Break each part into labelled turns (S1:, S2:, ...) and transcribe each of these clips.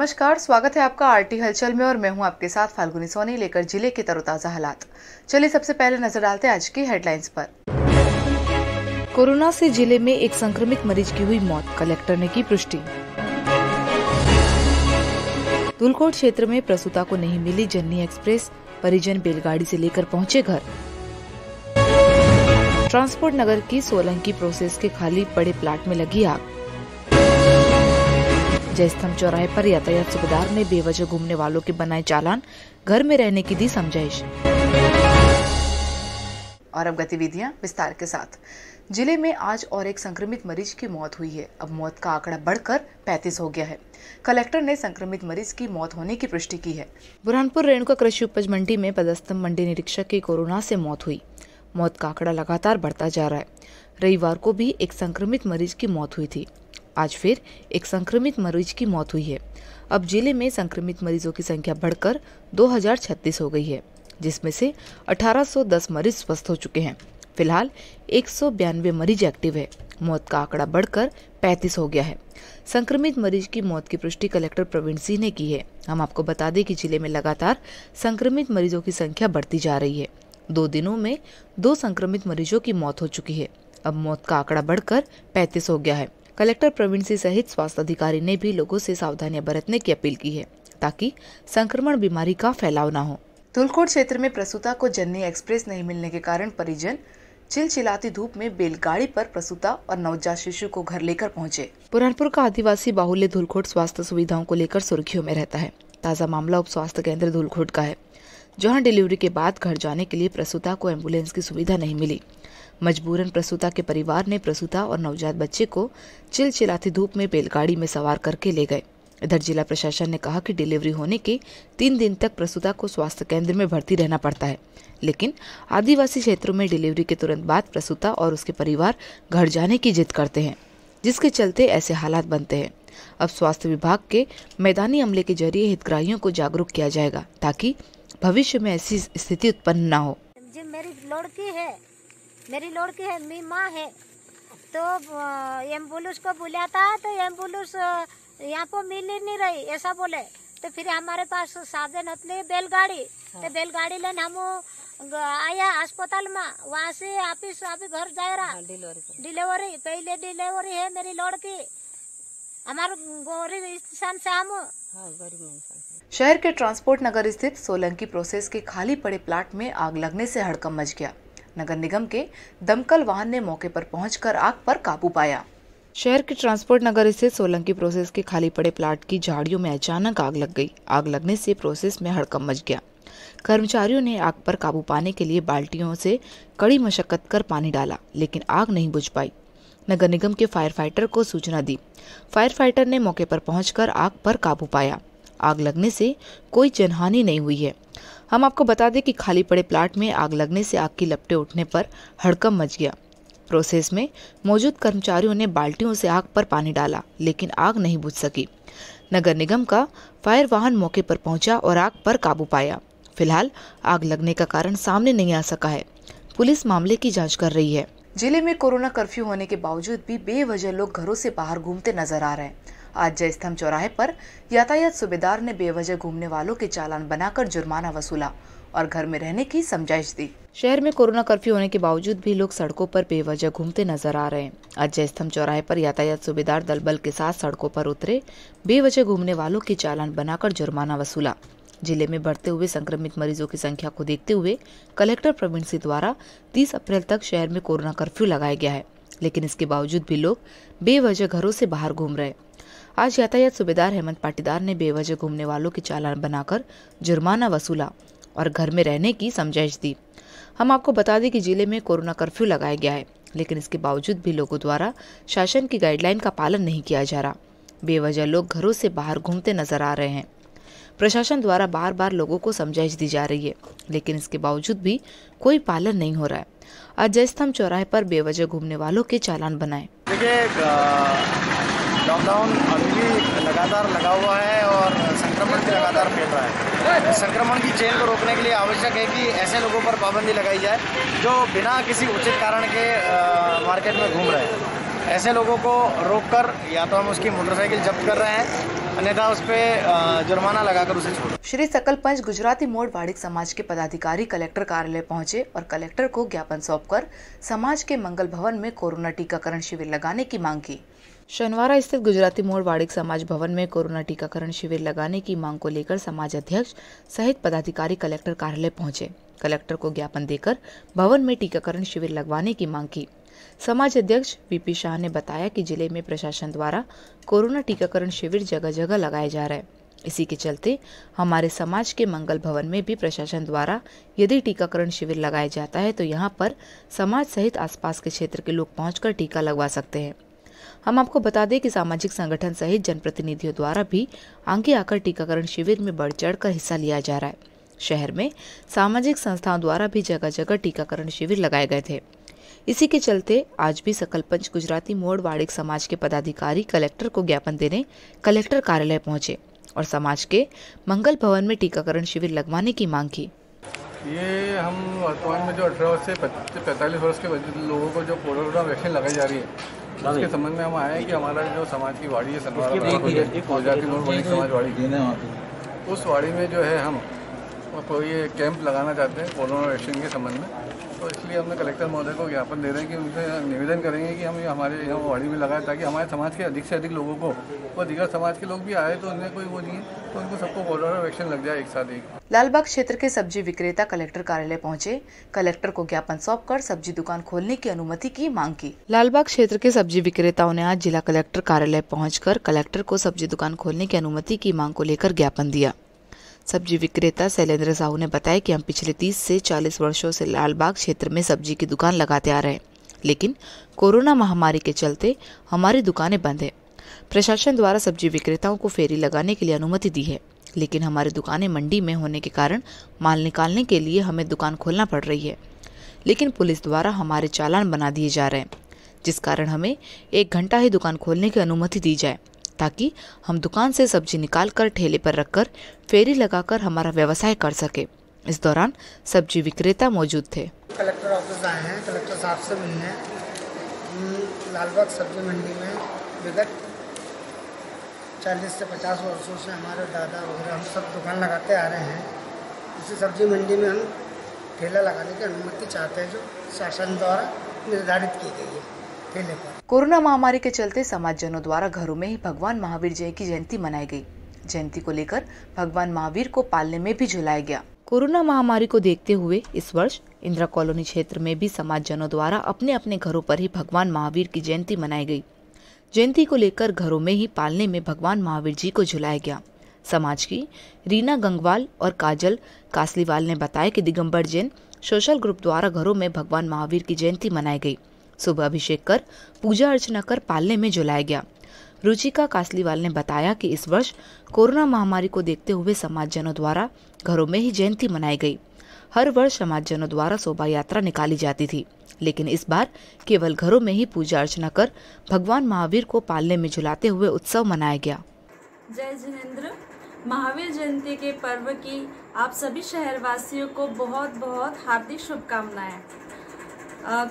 S1: नमस्कार, स्वागत है आपका आरटी हलचल में और मैं हूं आपके साथ फाल्गुनी सोनी लेकर जिले के तरोताजा हालात। चलिए सबसे पहले नजर डालते हैं आज की हेडलाइंस पर। कोरोना से जिले में एक संक्रमित मरीज की हुई मौत, कलेक्टर ने की पुष्टि। धुलकोट क्षेत्र में प्रसूता को नहीं मिली जननी एक्सप्रेस, परिजन बैलगाड़ी से लेकर पहुंचे घर। ट्रांसपोर्ट नगर की सोलंकी प्रोसेस के खाली पड़े प्लाट में लगी आग। जयस्तंभ चौराहे पर यातायात सूबेदार ने बेवजह घूमने वालों के बनाए चालान, घर में रहने की दी समझाइश। और अब गतिविधियां विस्तार के साथ। जिले में आज और एक संक्रमित मरीज की मौत हुई है। अब मौत का आंकड़ा बढ़कर 35 हो गया है। कलेक्टर ने संक्रमित मरीज की मौत होने की पुष्टि की है। बुरहानपुर रेणुका कृषि उपज मंडी में पदस्थ मंडी निरीक्षक की कोरोना से मौत हुई। मौत का आंकड़ा लगातार बढ़ता जा रहा है। रविवार को भी एक संक्रमित मरीज की मौत हुई थी। आज फिर एक संक्रमित मरीज की मौत हुई है। अब जिले में संक्रमित मरीजों की संख्या बढ़कर 2036 हो गई है, जिसमें से 1810 मरीज स्वस्थ हो चुके हैं। फिलहाल 192 मरीज एक्टिव है। मौत का आंकड़ा बढ़कर 35 हो गया है। संक्रमित मरीज की मौत की पुष्टि कलेक्टर प्रवीण सिंह ने की है। हम आपको बता दें कि जिले में लगातार संक्रमित मरीजों की संख्या बढ़ती जा रही है। 2 दिनों में 2 संक्रमित मरीजों की मौत हो चुकी है। अब मौत का आंकड़ा बढ़कर 35 हो गया है। कलेक्टर प्रवीण सिंह सहित स्वास्थ्य अधिकारी ने भी लोगों से सावधानियां बरतने की अपील की है, ताकि संक्रमण बीमारी का फैलाव न हो। धुलकोट क्षेत्र में प्रसूता को जननी एक्सप्रेस नहीं मिलने के कारण परिजन चिलचिलाती धूप में बैलगाड़ी पर प्रसूता और नवजात शिशु को घर लेकर पहुंचे। बुरहानपुर का आदिवासी बाहुल्य धुलकोट स्वास्थ्य सुविधाओं को लेकर सुर्खियों में रहता है। ताजा मामला उप स्वास्थ्य केंद्र धुलकोट का है, जहां डिलीवरी के बाद घर जाने के लिए प्रसूता को एम्बुलेंस की सुविधा नहीं मिली। मजबूरन प्रसूता के परिवार ने प्रसूता और नवजात बच्चे को चिलचिलाती धूप में बैलगाड़ी में सवार करके ले गए। इधर जिला प्रशासन ने कहा कि डिलीवरी होने के 3 दिन तक प्रसूता को स्वास्थ्य केंद्र में भर्ती रहना पड़ता है, लेकिन आदिवासी क्षेत्रों में डिलीवरी के तुरंत बाद प्रसूता और उसके परिवार घर जाने की जिद करते हैं, जिसके चलते ऐसे हालात बनते हैं। अब स्वास्थ्य विभाग के मैदानी अमले के जरिए हितग्राहियों को जागरूक किया जाएगा, ताकि भविष्य में ऐसी स्थिति उत्पन्न न हो।
S2: मेरी लड़की है, मेरी माँ है, तो एम्बुलेंस को बुलाया था, तो एम्बुलेंस यहाँ पर मिल ही नहीं रही, ऐसा बोले। तो फिर हमारे पास साधन होते बैलगाड़ी, तो बैलगाड़ी लेने हम आया अस्पताल में, वहाँ से ऑफिस घर जा रहा डिलीवरी पहले डिलीवरी है मेरी लड़की, हमारे गरीब इंसान से हम।
S1: शहर के ट्रांसपोर्ट नगर स्थित सोलंकी प्रोसेस के खाली पड़े प्लाट में आग लगने से हड़कंप मच गया। नगर निगम के दमकल वाहन ने मौके पर पहुंचकर आग पर काबू पाया। शहर के ट्रांसपोर्ट नगर स्थित सोलंकी प्रोसेस के खाली पड़े प्लाट की झाड़ियों में अचानक आग लग गई। आग लगने से प्रोसेस में हड़कंप मच गया। कर्मचारियों ने आग पर काबू पाने के लिए बाल्टियों से कड़ी मशक्कत कर पानी डाला, लेकिन आग नहीं बुझ पाई। नगर निगम के फायर फाइटर को सूचना दी। फायर फाइटर ने मौके पर पहुंचकर आग पर काबू पाया। आग लगने से कोई जनहानि नहीं हुई है। हम आपको बता दें कि खाली पड़े प्लाट में आग लगने से आग की लपटें उठने पर हड़कंप मच गया। प्रोसेस में मौजूद कर्मचारियों ने बाल्टियों से आग पर पानी डाला, लेकिन आग नहीं बुझ सकी। नगर निगम का फायर वाहन मौके पर पहुंचा और आग पर काबू पाया। फिलहाल आग लगने का कारण सामने नहीं आ सका है। पुलिस मामले की जांच कर रही है। जिले में कोरोना कर्फ्यू होने के बावजूद भी बेवजह लोग घरों से बाहर घूमते नजर आ रहे हैं। आज जयस्तंभ चौराहे पर यातायात सूबेदार ने बेवजह घूमने वालों के चालान बनाकर जुर्माना वसूला और घर में रहने की समझाइश दी। शहर में कोरोना कर्फ्यू होने के बावजूद भी लोग सड़कों पर बेवजह घूमते नजर आ रहे हैं। आज जयस्तंभ चौराहे पर यातायात सूबेदार दल बल के साथ सड़कों पर उतरे, बेवजह घूमने वालों के चालान बनाकर जुर्माना वसूला। जिले में बढ़ते हुए संक्रमित मरीजों की संख्या को देखते हुए कलेक्टर प्रवीण सिंह द्वारा 30 अप्रैल तक शहर में कोरोना कर्फ्यू लगाया गया है, लेकिन इसके बावजूद भी लोग बेवजह घरों से बाहर घूम रहे। आज यातायात सूबेदार हेमंत पाटीदार ने बेवजह घूमने वालों के चालान बनाकर जुर्माना वसूला और घर में रहने की समझाइश दी। हम आपको बता दें कि जिले में कोरोना कर्फ्यू लगाया गया है, लेकिन इसके बावजूद भी लोगों द्वारा शासन की गाइडलाइन का पालन नहीं किया जा रहा। बेवजह लोग घरों से बाहर घूमते नजर आ रहे हैं। प्रशासन द्वारा बार बार लोगों को समझाइश दी जा रही है, लेकिन इसके बावजूद भी कोई पालन नहीं हो रहा है। आज जयस्तंभ चौराहे पर बेवजह घूमने वालों के चालान बनाए।
S3: लॉकडाउन अभी भी लगातार लगा हुआ है और संक्रमण भी लगातार फैल रहा है। संक्रमण की चेन को रोकने के लिए आवश्यक है कि ऐसे लोगों पर पाबंदी लगाई जाए जो बिना किसी उचित कारण के मार्केट में घूम रहे हैं। ऐसे लोगों को रोककर या तो हम उसकी मोटरसाइकिल जब्त कर रहे हैं अन्यथा उस पर जुर्माना लगाकर उसे छोड़ो।
S1: श्री सकल पंच गुजराती मोड़ वाड़िक समाज के पदाधिकारी कलेक्टर कार्यालय पहुंचे और कलेक्टर को ज्ञापन सौंपकर समाज के मंगल भवन में कोरोना टीकाकरण शिविर लगाने की मांग की। शनिवार स्थित गुजराती मोड़ वाड़िक समाज भवन में कोरोना टीकाकरण शिविर लगाने की मांग को लेकर समाज अध्यक्ष सहित पदाधिकारी कलेक्टर कार्यालय पहुंचे। कलेक्टर को ज्ञापन देकर भवन में टीकाकरण शिविर लगवाने की मांग की। समाज अध्यक्ष वीपी शाह ने बताया कि जिले में प्रशासन द्वारा कोरोना टीकाकरण शिविर जगह जगह लगाए जा रहे हैं। इसी के चलते हमारे समाज के मंगल भवन में भी प्रशासन द्वारा यदि टीकाकरण शिविर लगाया जाता है तो यहाँ पर समाज सहित आसपास के क्षेत्र के लोग पहुंचकर टीका लगवा सकते हैं। हम आपको बता दें कि सामाजिक संगठन सहित जनप्रतिनिधियों द्वारा भी आगे आकर टीकाकरण शिविर में बढ़ चढ़कर हिस्सा लिया जा रहा है। शहर में सामाजिक संस्थाओं द्वारा भी जगह जगह टीकाकरण शिविर लगाए गए थे। इसी के चलते आज भी सकल पंच गुजराती मोड़ वाड़िक समाज के पदाधिकारी कलेक्टर को ज्ञापन देने कलेक्टर कार्यालय पहुंचे और समाज के मंगल भवन में टीकाकरण शिविर लगवाने की मांग की।
S4: ये हम वर्तमान में जो 18 से 45 वर्ष के लोगों को जो कोरोना वैक्सीन लगाई जा रही है उसके संबंध में हम आए हैं कि हमारा जो समाज की वाड़ी है गुजराती मोड़ वाड़िक समाज वाड़ी, उस वाड़ी में जो है हम कोई कैंप लगाना चाहते हैं कोरोना वैक्सीन के संबंध में। तो इसलिए हमने कलेक्टर महोदय को ज्ञापन दे रहे हैं कि उनसे निवेदन करेंगे कि हम हमारे यहाँ वाड़ी में लगाएं ताकि हमारे समाज के अधिक से अधिक लोगों को और दीगर समाज के लोग भी आए तो उन्हें कोई वो नहीं है तो उनको सबको कोरोना वैक्सीन लग जाए एक साथ ही।
S1: लालबाग क्षेत्र के सब्जी विक्रेता कलेक्टर कार्यालय पहुंचे। कलेक्टर को ज्ञापन सौंपकर सब्जी दुकान खोलने की अनुमति की मांग की। लालबाग क्षेत्र के सब्जी विक्रेताओं ने आज जिला कलेक्टर कार्यालय पहुंचकर कलेक्टर को सब्जी दुकान खोलने की अनुमति की मांग को लेकर ज्ञापन दिया। सब्जी विक्रेता शैलेंद्र साहू ने बताया कि हम पिछले 30 से 40 वर्षों से लालबाग क्षेत्र में सब्जी की दुकान लगाते आ रहे हैं, लेकिन कोरोना महामारी के चलते हमारी दुकानें बंद है। प्रशासन द्वारा सब्जी विक्रेताओं को फेरी लगाने के लिए अनुमति दी है, लेकिन हमारी दुकानें मंडी में होने के कारण माल निकालने के लिए हमें दुकान खोलना पड़ रही है। लेकिन पुलिस द्वारा हमारे चालान बना दिए जा रहे हैं, जिस कारण हमें 1 घंटा ही दुकान खोलने की अनुमति दी जाए ताकि हम दुकान से सब्जी निकालकर ठेले पर रखकर फेरी लगाकर हमारा व्यवसाय कर सके। इस दौरान सब्जी विक्रेता मौजूद थे।
S5: कलेक्टर ऑफिस आए हैं, कलेक्टर साहब से मिलने। लालबाग सब्जी मंडी में विगत 40 से 50 वर्षों से हमारे दादा वगैरह हम सब दुकान लगाते आ रहे हैं। इसी सब्जी मंडी में हम ठेला लगाने की अनुमति चाहते हैं जो शासन द्वारा निर्धारित की गई है ठेले पर।
S1: कोरोना महामारी के चलते समाजजनों द्वारा घरों में ही भगवान महावीर जी की जयंती मनाई गई। जयंती को लेकर भगवान महावीर को पालने में भी झुलाया गया। कोरोना महामारी को देखते हुए इस वर्ष इंदिरा कॉलोनी क्षेत्र में भी समाजजनों द्वारा अपने अपने घरों पर ही भगवान महावीर की जयंती मनाई गई। जयंती को लेकर घरों में ही पालने में भगवान महावीर जी को झुलाया गया। समाज की रीना गंगवाल और काजल कासलीवाल ने बताया कि दिगंबर जैन सोशल ग्रुप द्वारा घरों में भगवान महावीर की जयंती मनाई गई। सुबह अभिषेक कर पूजा अर्चना कर पालने में झुलाया गया। रुचिका कासलीवाल ने बताया कि इस वर्ष कोरोना महामारी को देखते हुए समाजजनों द्वारा घरों में ही जयंती मनाई गई। हर वर्ष समाजजनों द्वारा शोभा यात्रा निकाली जाती थी, लेकिन इस बार केवल घरों में ही पूजा अर्चना कर भगवान महावीर को पालने में झुलाते हुए उत्सव मनाया गया।
S6: जय जिनेंद्र। महावीर जयंती के पर्व की आप सभी शहरवासियों को बहुत बहुत हार्दिक शुभकामनाएं।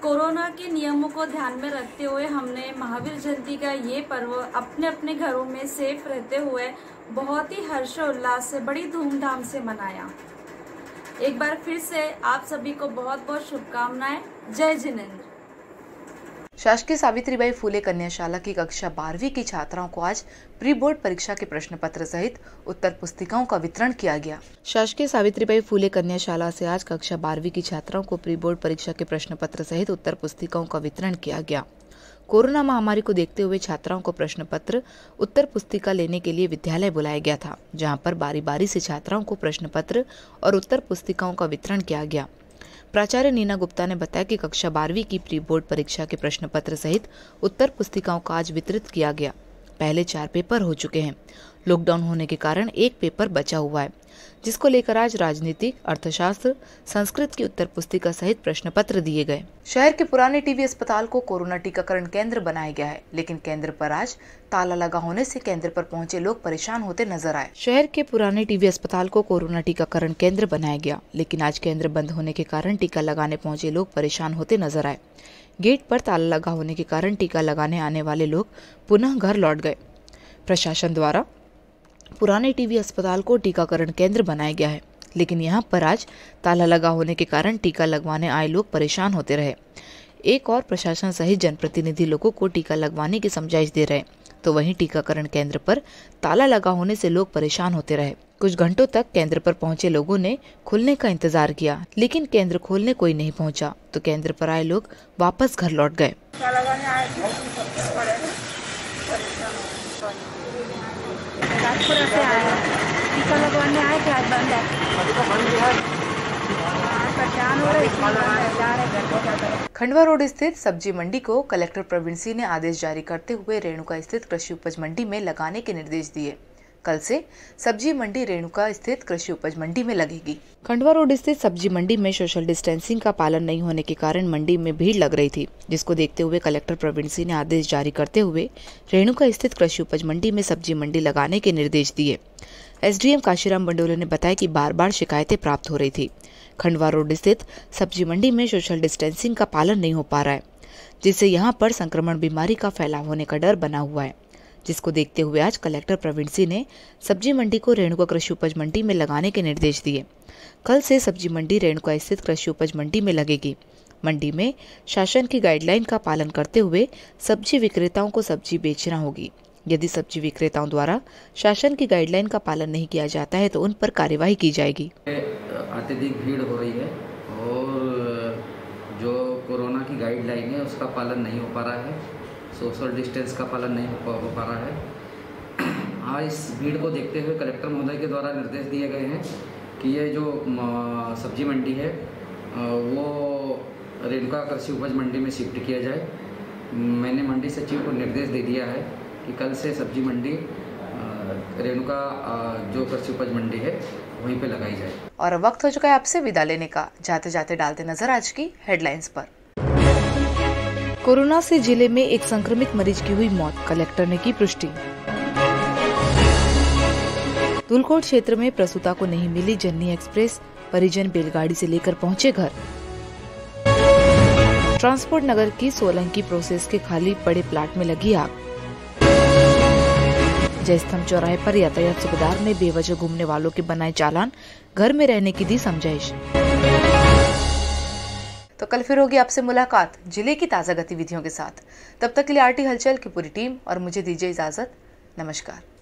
S6: कोरोना के नियमों को ध्यान में रखते हुए हमने महावीर जयंती का ये पर्व अपने अपने घरों में सेफ रहते हुए बहुत ही हर्षोल्लास से बड़ी धूमधाम से मनाया। एक बार फिर से आप सभी को बहुत बहुत शुभकामनाएं। जय जिनेंद्र।
S1: शासकीय सावित्रीबाई फूले कन्याशाला की कक्षा 12वीं की छात्राओं को आज प्री बोर्ड परीक्षा के प्रश्न पत्र सहित उत्तर पुस्तिकाओं का वितरण किया गया। शासकीय सावित्रीबाई फूले कन्याशाला से आज कक्षा 12वीं की छात्राओं को प्री बोर्ड परीक्षा के प्रश्न पत्र सहित उत्तर पुस्तिकाओं का वितरण किया गया। कोरोना महामारी को देखते हुए छात्राओं को प्रश्न पत्र उत्तर पुस्तिका लेने के लिए विद्यालय बुलाया गया था, जहां पर बारी बारी से छात्राओं को प्रश्न पत्र और उत्तर पुस्तिकाओं का वितरण किया गया। प्राचार्य नीना गुप्ता ने बताया कि कक्षा 12वीं की प्री बोर्ड परीक्षा के प्रश्न पत्र सहित उत्तर पुस्तिकाओं का आज वितरित किया गया। पहले 4 पेपर हो चुके हैं। लॉकडाउन होने के कारण 1 पेपर बचा हुआ है, जिसको लेकर आज राजनीति, अर्थशास्त्र, संस्कृत की उत्तर पुस्तिका सहित प्रश्न पत्र दिए गए। शहर के पुराने टीबी अस्पताल को कोरोना टीकाकरण केंद्र बनाया गया है, लेकिन केंद्र पर आज ताला लगा होने से केंद्र पर पहुंचे लोग परेशान होते नजर आए। शहर के पुराने टीबी अस्पताल को कोरोना टीकाकरण केंद्र बनाया गया, लेकिन आज केंद्र बंद होने के कारण टीका लगाने पहुंचे लोग परेशान होते नजर आए। गेट पर ताला लगा होने के कारण टीका लगाने आने वाले लोग पुनः घर लौट गए। प्रशासन द्वारा पुराने टीबी अस्पताल को टीकाकरण केंद्र बनाया गया है, लेकिन यहाँ पर आज ताला लगा होने के कारण टीका लगवाने आए लोग परेशान होते रहे। एक और प्रशासन सहित जनप्रतिनिधि लोगों को टीका लगवाने की समझाइश दे रहे, तो वहीं टीकाकरण केंद्र पर ताला लगा होने से लोग परेशान होते रहे। कुछ घंटों तक केंद्र पर पहुंचे लोगों ने खुलने का इंतजार किया, लेकिन केंद्र खोलने कोई नहीं पहुंचा, तो केंद्र पर आए लोग वापस घर लौट गए।
S2: टीका लगवाने आए थे, आज बंद है।
S1: खंडवा रोड स्थित सब्जी मंडी को कलेक्टर प्रवीण सिंह ने आदेश जारी करते हुए रेणुका स्थित कृषि उपज मंडी में लगाने के निर्देश दिए। कल से सब्जी मंडी रेणुका स्थित कृषि उपज मंडी में लगेगी। खंडवा रोड स्थित सब्जी मंडी में सोशल डिस्टेंसिंग का पालन नहीं होने के कारण मंडी में भीड़ लग रही थी, जिसको देखते हुए कलेक्टर प्रवीण सिंह ने आदेश जारी करते हुए रेणुका स्थित कृषि उपज मंडी में सब्जी मंडी लगाने के निर्देश दिए। एसडीएम काशीराम बंडोले ने बताया कि बार बार शिकायतें प्राप्त हो रही थी। खंडवा रोड स्थित सब्जी मंडी में सोशल डिस्टेंसिंग का पालन नहीं हो पा रहा है, जिससे यहां पर संक्रमण बीमारी का फैलाव होने का डर बना हुआ है, जिसको देखते हुए आज कलेक्टर प्रवीण सिंह ने सब्जी मंडी को रेणुका कृषि उपज मंडी में लगाने के निर्देश दिए। कल से सब्जी मंडी रेणुका स्थित कृषि उपज मंडी में लगेगी। मंडी में शासन की गाइडलाइन का पालन करते हुए सब्जी विक्रेताओं को सब्जी बेचना होगी। यदि सब्जी विक्रेताओं द्वारा शासन की गाइडलाइन का पालन नहीं किया जाता है तो उन पर कार्यवाही की जाएगी।
S7: अत्यधिक भीड़ हो रही है और जो कोरोना की गाइडलाइन है उसका पालन नहीं हो पा रहा है, सोशल डिस्टेंस का पालन नहीं हो पा रहा है। हाँ, इस भीड़ को देखते हुए कलेक्टर महोदय के द्वारा निर्देश दिए गए हैं कि ये जो सब्जी मंडी है वो रेणुका कृषि उपज मंडी में शिफ्ट किया जाए। मैंने मंडी सचिव को निर्देश दे दिया है कि कल से सब्जी मंडी रेणुका जो कृषि उपज मंडी है वहीं पे लगाई जाए।
S1: और वक्त हो चुका है आपसे विदा लेने का। जाते जाते डालते नजर आज की हेडलाइंस पर। कोरोना से जिले में एक संक्रमित मरीज की हुई मौत, कलेक्टर ने की पुष्टि। धुलकोट क्षेत्र में प्रसूता को नहीं मिली जननी एक्सप्रेस, परिजन बैलगाड़ी से लेकर पहुंचे घर। ट्रांसपोर्ट नगर की सोलंकी प्रोसेस के खाली पड़े प्लाट में लगी आग। जयस्तंभ चौराहे पर यातायात सूबेदार ने बेवजह घूमने वालों के बनाए चालान, घर में रहने की दी समझाइश। तो कल फिर होगी आपसे मुलाकात जिले की ताजा गतिविधियों के साथ। तब तक के लिए आरटी हलचल की पूरी टीम और मुझे दीजिए इजाजत। नमस्कार।